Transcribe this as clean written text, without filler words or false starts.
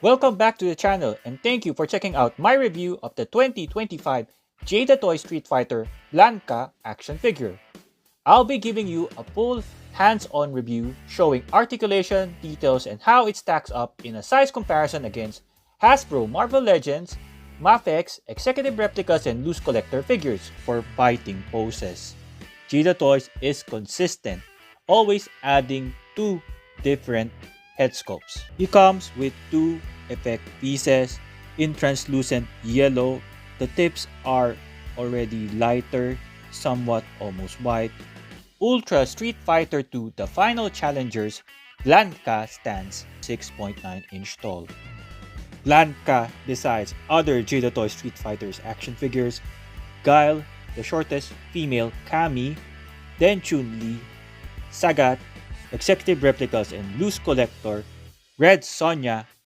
Welcome back to the channel and thank you for checking out my review of the 2025 Jada Toy Street Fighter Blanka action figure. I'll be giving you a full hands-on review showing articulation, details, and how it stacks up in a size comparison against Hasbro Marvel Legends, Mafex, Executive Replicas, and Loose Collector figures for fighting poses. Jada Toys is consistent, always adding two different head sculpts. He comes with two effect pieces in translucent yellow. The tips are already lighter, somewhat almost white. Ultra Street Fighter 2 The Final Challengers Blanka stands 6.9-inch tall. Blanka, besides other Jada Toy Street Fighters action figures, Guile, the shortest female Kami, then Chun-Li, Sagat, Executive Replicas and Loose Collector, Red Sonja,